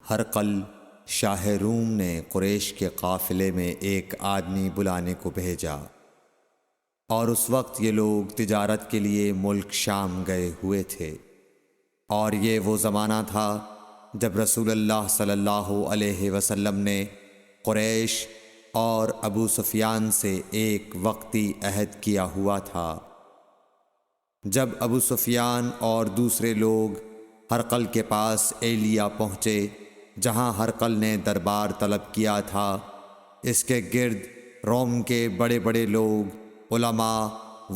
ہرقل شاہ روم نے قریش کے قافلے میں ایک آدمی بلانے کو بھیجا، اور اس وقت یہ لوگ تجارت کے لیے ملک شام گئے ہوئے تھے، اور یہ وہ زمانہ تھا جب رسول اللہ صلی اللہ علیہ وسلم نے قریش اور ابو سفیان سے ایک وقتی عہد کیا ہوا تھا۔ جب ابو سفیان اور دوسرے لوگ ہرقل کے پاس ایلیا پہنچے جہاں ہرقل نے دربار طلب کیا تھا، اس کے گرد روم کے بڑے بڑے لوگ، علماء،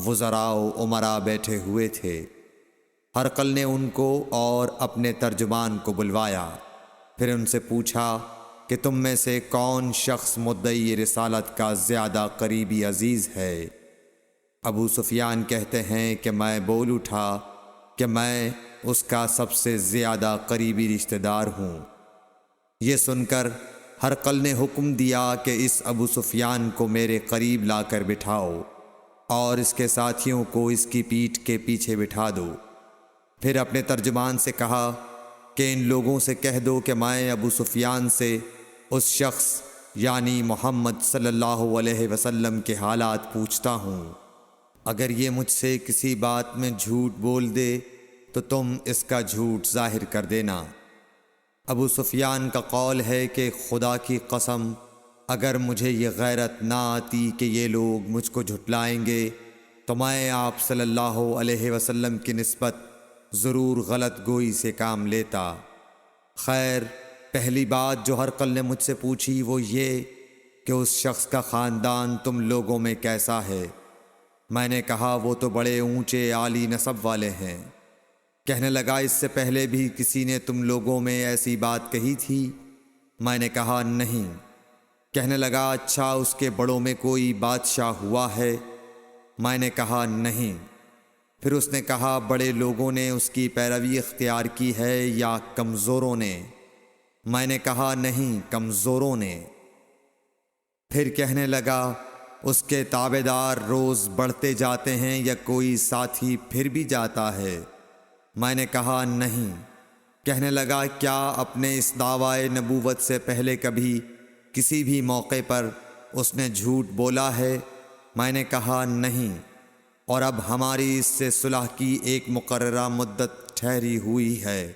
وزراء و امراء بیٹھے ہوئے تھے۔ ہرقل نے ان کو اور اپنے ترجمان کو بلوایا، پھر ان سے پوچھا کہ تم میں سے کون شخص مدعی رسالت کا زیادہ قریبی عزیز ہے؟ ابو سفیان کہتے ہیں کہ میں بول اٹھا کہ میں اس کا سب سے زیادہ قریبی رشتہ دار ہوں۔ یہ سن کر ہرقل نے حکم دیا کہ اس ابو سفیان کو میرے قریب لا کر بٹھاؤ اور اس کے ساتھیوں کو اس کی پیٹھ کے پیچھے بٹھا دو۔ پھر اپنے ترجمان سے کہا کہ ان لوگوں سے کہہ دو کہ میں ابو سفیان سے اس شخص یعنی محمد صلی اللہ علیہ وسلم کے حالات پوچھتا ہوں۔ اگر یہ مجھ سے کسی بات میں جھوٹ بول دے تو تم اس کا جھوٹ ظاہر کر دینا۔ ابو سفیان کا قول ہے کہ خدا کی قسم، اگر مجھے یہ غیرت نہ آتی کہ یہ لوگ مجھ کو جھٹلائیں گے تو میں آپ صلی اللہ علیہ وسلم کی نسبت ضرور غلط گوئی سے کام لیتا۔ خیر، پہلی بات جو ہرقل نے مجھ سے پوچھی وہ یہ کہ اس شخص کا خاندان تم لوگوں میں کیسا ہے؟ میں نے کہا وہ تو بڑے اونچے عالی نسب والے ہیں۔ کہنے لگا اس سے پہلے بھی کسی نے تم لوگوں میں ایسی بات کہی تھی؟ میں نے کہا نہیں۔ کہنے لگا اچھا اس کے بڑوں میں کوئی بادشاہ ہوا ہے؟ میں نے کہا نہیں۔ پھر اس نے کہا بڑے لوگوں نے اس کی پیروی اختیار کی ہے یا کمزوروں نے؟ میں نے کہا نہیں، کمزوروں نے۔ پھر کہنے لگا اس کے تابعدار روز بڑھتے جاتے ہیں یا کوئی ساتھی پھر بھی جاتا ہے؟ میں نے کہا نہیں۔ کہنے لگا کیا اپنے اس دعوی نبوت سے پہلے کبھی کسی بھی موقع پر اس نے جھوٹ بولا ہے؟ میں نے کہا نہیں، اور اب ہماری اس سے صلح کی ایک مقررہ مدت ٹھہری ہوئی ہے،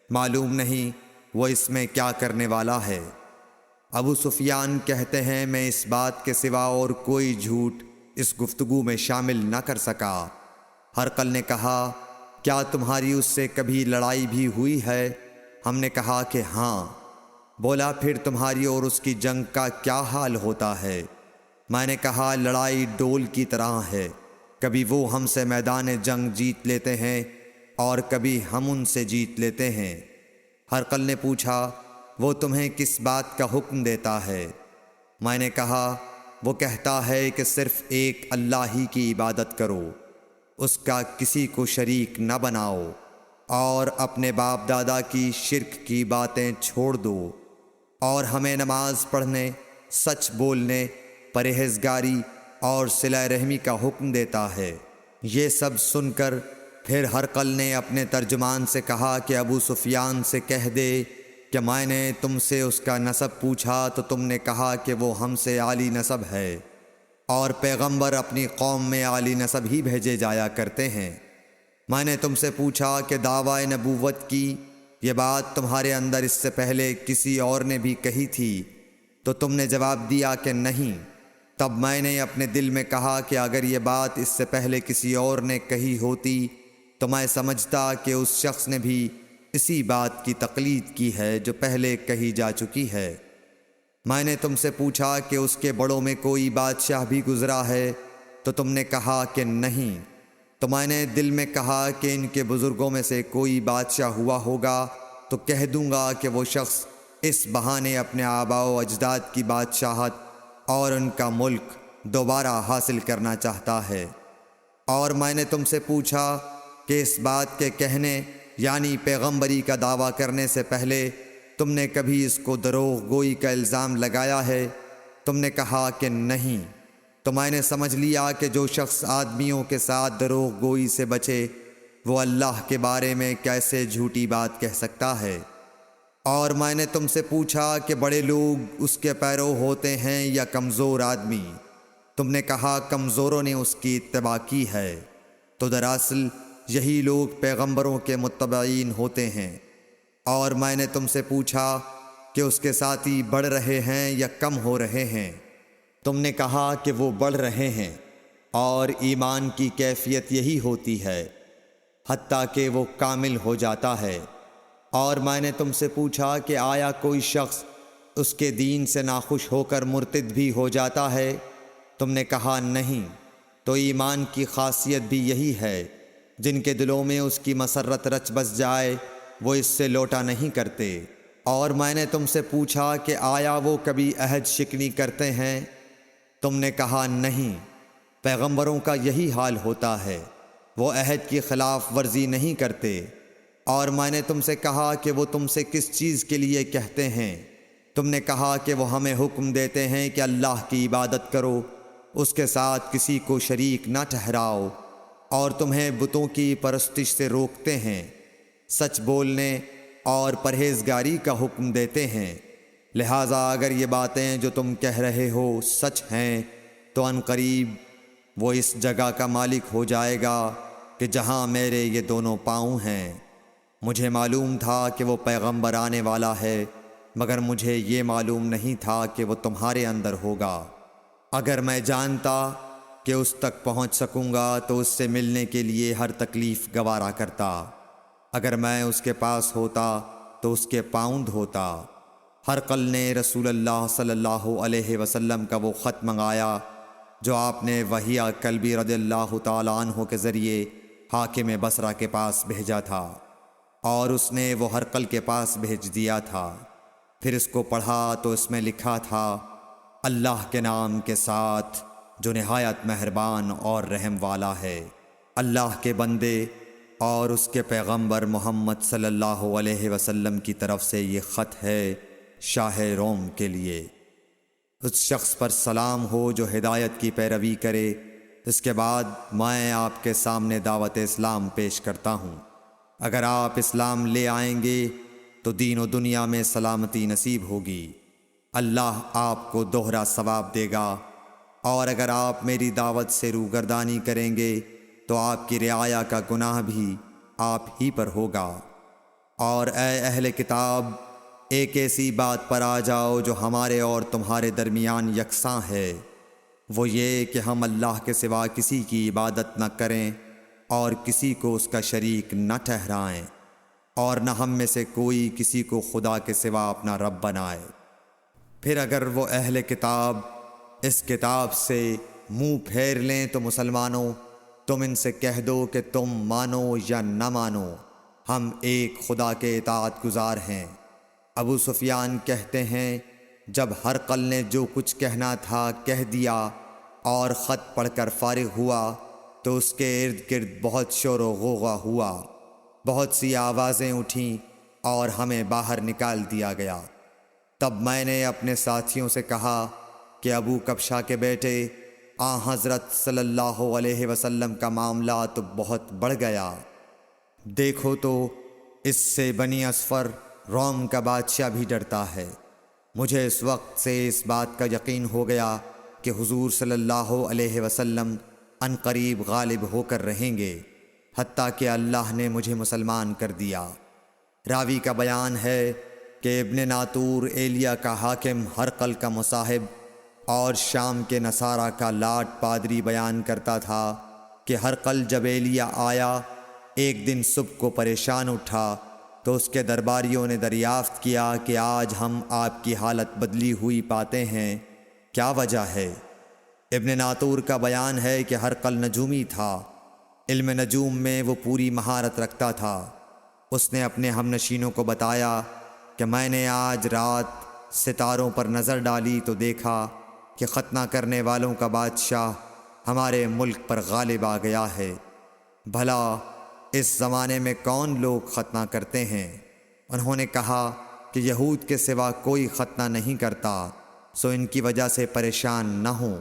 معلوم نہیں وہ اس میں کیا کرنے والا ہے۔ ابو سفیان کہتے ہیں میں اس بات کے سوا اور کوئی جھوٹ اس گفتگو میں شامل نہ کر سکا۔ ہرقل نے کہا کیا تمہاری اس سے کبھی لڑائی بھی ہوئی ہے؟ ہم نے کہا کہ ہاں۔ بولا پھر تمہاری اور اس کی جنگ کا کیا حال ہوتا ہے؟ میں نے کہا لڑائی ڈول کی طرح ہے، کبھی وہ ہم سے میدان جنگ جیت لیتے ہیں اور کبھی ہم ان سے جیت لیتے ہیں۔ ہرقل نے پوچھا وہ تمہیں کس بات کا حکم دیتا ہے؟ میں نے کہا وہ کہتا ہے کہ صرف ایک اللہ ہی کی عبادت کرو، اس کا کسی کو شریک نہ بناؤ، اور اپنے باپ دادا کی شرک کی باتیں چھوڑ دو، اور ہمیں نماز پڑھنے، سچ بولنے، پرہیزگاری اور صلہ رحمی کا حکم دیتا ہے۔ یہ سب سن کر پھر ہرقل نے اپنے ترجمان سے کہا کہ ابو سفیان سے کہہ دے کہ میں نے تم سے اس کا نسب پوچھا تو تم نے کہا کہ وہ ہم سے عالی نسب ہے، اور پیغمبر اپنی قوم میں عالی نسب ہی بھیجے جایا کرتے ہیں۔ میں نے تم سے پوچھا کہ دعوی نبوت کی یہ بات تمہارے اندر اس سے پہلے کسی اور نے بھی کہی تھی؟ تو تم نے جواب دیا کہ نہیں۔ تب میں نے اپنے دل میں کہا کہ اگر یہ بات اس سے پہلے کسی اور نے کہی ہوتی تو میں سمجھتا کہ اس شخص نے بھی اسی بات کی تقلید کی ہے جو پہلے کہی جا چکی ہے۔ میں نے تم سے پوچھا کہ اس کے بڑوں میں کوئی بادشاہ بھی گزرا ہے؟ تو تم نے کہا کہ نہیں۔ تو میں نے دل میں کہا کہ ان کے بزرگوں میں سے کوئی بادشاہ ہوا ہوگا تو کہہ دوں گا کہ وہ شخص اس بہانے اپنے آباء و اجداد کی بادشاہت اور ان کا ملک دوبارہ حاصل کرنا چاہتا ہے۔ اور میں نے تم سے پوچھا کہ اس بات کے کہنے یعنی پیغمبری کا دعویٰ کرنے سے پہلے تم نے کبھی اس کو دروغ گوئی کا الزام لگایا ہے؟ تم نے کہا کہ نہیں۔ تو میں نے سمجھ لیا کہ جو شخص آدمیوں کے ساتھ دروغ گوئی سے بچے وہ اللہ کے بارے میں کیسے جھوٹی بات کہہ سکتا ہے۔ اور میں نے تم سے پوچھا کہ بڑے لوگ اس کے پیرو ہوتے ہیں یا کمزور آدمی؟ تم نے کہا کمزوروں نے اس کی اتباع کی ہے۔ تو دراصل یہی لوگ پیغمبروں کے متبعین ہوتے ہیں۔ اور میں نے تم سے پوچھا کہ اس کے ساتھی بڑھ رہے ہیں یا کم ہو رہے ہیں؟ تم نے کہا کہ وہ بڑھ رہے ہیں، اور ایمان کی کیفیت یہی ہوتی ہے حتیٰ کہ وہ کامل ہو جاتا ہے۔ اور میں نے تم سے پوچھا کہ آیا کوئی شخص اس کے دین سے ناخوش ہو کر مرتد بھی ہو جاتا ہے؟ تم نے کہا نہیں۔ تو ایمان کی خاصیت بھی یہی ہے، جن کے دلوں میں اس کی مسرت رچ بس جائے وہ اس سے لوٹا نہیں کرتے۔ اور میں نے تم سے پوچھا کہ آیا وہ کبھی عہد شکنی کرتے ہیں؟ تم نے کہا نہیں۔ پیغمبروں کا یہی حال ہوتا ہے، وہ عہد کی خلاف ورزی نہیں کرتے۔ اور میں نے تم سے کہا کہ وہ تم سے کس چیز کے لیے کہتے ہیں؟ تم نے کہا کہ وہ ہمیں حکم دیتے ہیں کہ اللہ کی عبادت کرو، اس کے ساتھ کسی کو شریک نہ ٹھہراؤ، اور تمہیں بتوں کی پرستش سے روکتے ہیں، سچ بولنے اور پرہیزگاری کا حکم دیتے ہیں۔ لہٰذا اگر یہ باتیں جو تم کہہ رہے ہو سچ ہیں تو ان قریب وہ اس جگہ کا مالک ہو جائے گا کہ جہاں میرے یہ دونوں پاؤں ہیں۔ مجھے معلوم تھا کہ وہ پیغمبر آنے والا ہے، مگر مجھے یہ معلوم نہیں تھا کہ وہ تمہارے اندر ہوگا۔ اگر میں جانتا کہ اس تک پہنچ سکوں گا تو اس سے ملنے کے لیے ہر تکلیف گوارا کرتا۔ اگر میں اس کے پاس ہوتا تو اس کے پاؤں دھوتا۔ ہرقل نے رسول اللہ صلی اللہ علیہ وسلم کا وہ خط منگایا جو آپ نے وحیہ کلبی رضی اللہ تعالیٰ عنہ کے ذریعے حاکم بصرہ کے پاس بھیجا تھا، اور اس نے وہ ہرقل کے پاس بھیج دیا تھا۔ پھر اس کو پڑھا تو اس میں لکھا تھا، اللہ کے نام کے ساتھ جو نہایت مہربان اور رحم والا ہے۔ اللہ کے بندے اور اس کے پیغمبر محمد صلی اللہ علیہ وسلم کی طرف سے یہ خط ہے شاہ روم کے لیے۔ اس شخص پر سلام ہو جو ہدایت کی پیروی کرے۔ اس کے بعد میں آپ کے سامنے دعوت اسلام پیش کرتا ہوں۔ اگر آپ اسلام لے آئیں گے تو دین و دنیا میں سلامتی نصیب ہوگی، اللہ آپ کو دوہرا ثواب دے گا۔ اور اگر آپ میری دعوت سے روگردانی کریں گے تو آپ کی رعایا کا گناہ بھی آپ ہی پر ہوگا۔ اور اے اہل کتاب، ایک ایسی بات پر آ جاؤ جو ہمارے اور تمہارے درمیان یکساں ہے، وہ یہ کہ ہم اللہ کے سوا کسی کی عبادت نہ کریں اور کسی کو اس کا شریک نہ ٹھہرائیں، اور نہ ہم میں سے کوئی کسی کو خدا کے سوا اپنا رب بنائے۔ پھر اگر وہ اہل کتاب اس کتاب سے منہ پھیر لیں تو مسلمانوں، تم ان سے کہہ دو کہ تم مانو یا نہ مانو، ہم ایک خدا کے اطاعت گزار ہیں۔ ابو سفیان کہتے ہیں، جب ہرقل نے جو کچھ کہنا تھا کہہ دیا اور خط پڑھ کر فارغ ہوا تو اس کے ارد گرد بہت شور و غوغا ہوا، بہت سی آوازیں اٹھیں اور ہمیں باہر نکال دیا گیا۔ تب میں نے اپنے ساتھیوں سے کہا کہ ابو کبشہ کے بیٹے حضرت صلی اللہ علیہ وسلم کا معاملہ تو بہت بڑھ گیا۔ دیکھو تو اس سے بنی اصفر روم کا بادشاہ بھی ڈرتا ہے۔ مجھے اس وقت سے اس بات کا یقین ہو گیا کہ حضور صلی اللہ علیہ وسلم ان قریب غالب ہو کر رہیں گے، حتیٰ کہ اللہ نے مجھے مسلمان کر دیا۔ راوی کا بیان ہے کہ ابن ناطور ایلیا کا حاکم ہرقل کا مصاحب اور شام کے نصارہ کا لاٹ پادری بیان کرتا تھا کہ ہرقل جب ایلیا آیا ایک دن صبح کو پریشان اٹھا تو اس کے درباریوں نے دریافت کیا کہ آج ہم آپ کی حالت بدلی ہوئی پاتے ہیں، کیا وجہ ہے؟ ابن ناطور کا بیان ہے کہ ہرقل نجومی تھا، علم نجوم میں وہ پوری مہارت رکھتا تھا۔ اس نے اپنے ہم نشینوں کو بتایا کہ میں نے آج رات ستاروں پر نظر ڈالی تو دیکھا کہ ختنہ کرنے والوں کا بادشاہ ہمارے ملک پر غالب آ گیا ہے۔ بھلا اس زمانے میں کون لوگ ختنہ کرتے ہیں؟ انہوں نے کہا کہ یہود کے سوا کوئی ختنہ نہیں کرتا، سو ان کی وجہ سے پریشان نہ ہوں۔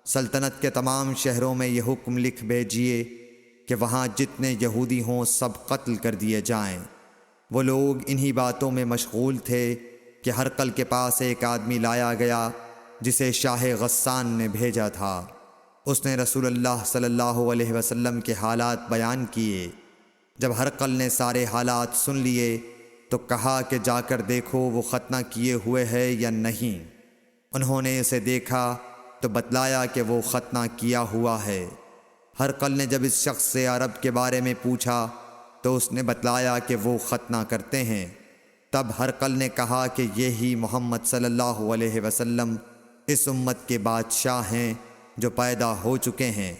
سلطنت کے تمام شہروں میں یہ حکم لکھ بھیجیے کہ وہاں جتنے یہودی ہوں سب قتل کر دیے جائیں۔ وہ لوگ انہی باتوں میں مشغول تھے کہ ہرقل کے پاس ایک آدمی لایا گیا جسے شاہ غسان نے بھیجا تھا۔ اس نے رسول اللہ صلی اللہ علیہ وسلم کے حالات بیان کیے۔ جب ہرقل نے سارے حالات سن لیے تو کہا کہ جا کر دیکھو وہ ختنہ کیے ہوئے ہے یا نہیں۔ انہوں نے اسے دیکھا تو بتلایا کہ وہ ختنہ کیا ہوا ہے۔ ہرقل نے جب اس شخص سے عرب کے بارے میں پوچھا تو اس نے بتلایا کہ وہ ختنہ کرتے ہیں۔ تب ہرقل نے کہا کہ یہی محمد صلی اللہ علیہ وسلم اس امت کے بادشاہ ہیں جو پیدا ہو چکے ہیں۔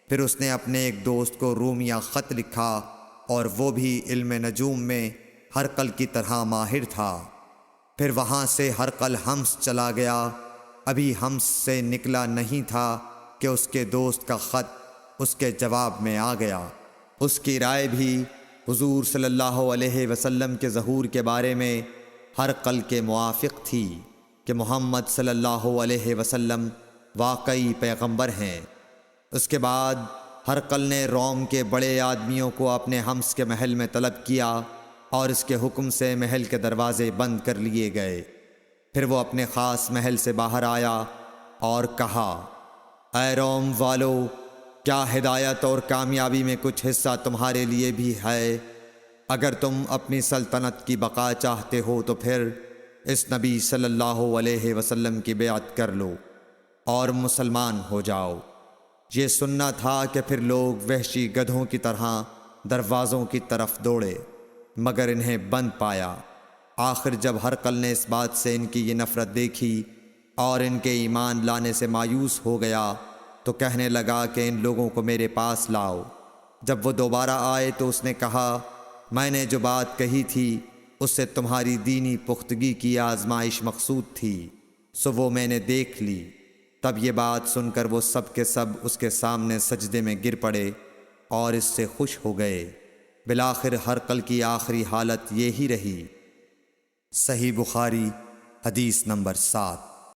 پھر اس نے اپنے ایک دوست کو رومیہ خط لکھا اور وہ بھی علم نجوم میں ہرقل کی طرح ماہر تھا۔ پھر وہاں سے ہرقل حمص چلا گیا۔ ابھی حمص سے نکلا نہیں تھا کہ اس کے دوست کا خط اس کے جواب میں آ گیا۔ اس کی رائے بھی حضور صلی اللہ علیہ وسلم کے ظہور کے بارے میں ہرقل کے موافق تھی کہ محمد صلی اللہ علیہ وسلم واقعی پیغمبر ہیں۔ اس کے بعد ہرقل نے روم کے بڑے آدمیوں کو اپنے حمص کے محل میں طلب کیا اور اس کے حکم سے محل کے دروازے بند کر لیے گئے۔ پھر وہ اپنے خاص محل سے باہر آیا اور کہا، اے روم والو، کیا ہدایت اور کامیابی میں کچھ حصہ تمہارے لیے بھی ہے؟ اگر تم اپنی سلطنت کی بقا چاہتے ہو تو پھر اس نبی صلی اللہ علیہ وسلم کی بیعت کر لو اور مسلمان ہو جاؤ۔ یہ سننا تھا کہ پھر لوگ وحشی گدھوں کی طرح دروازوں کی طرف دوڑے مگر انہیں بند پایا۔ آخر جب ہرقل نے اس بات سے ان کی یہ نفرت دیکھی اور ان کے ایمان لانے سے مایوس ہو گیا تو کہنے لگا کہ ان لوگوں کو میرے پاس لاؤ۔ جب وہ دوبارہ آئے تو اس نے کہا، میں نے جو بات کہی تھی اس سے تمہاری دینی پختگی کی آزمائش مقصود تھی، سو وہ میں نے دیکھ لی۔ تب یہ بات سن کر وہ سب کے سب اس کے سامنے سجدے میں گر پڑے اور اس سے خوش ہو گئے۔ بالآخر ہرقل کی آخری حالت یہی رہی۔ صحیح بخاری حدیث نمبر 7۔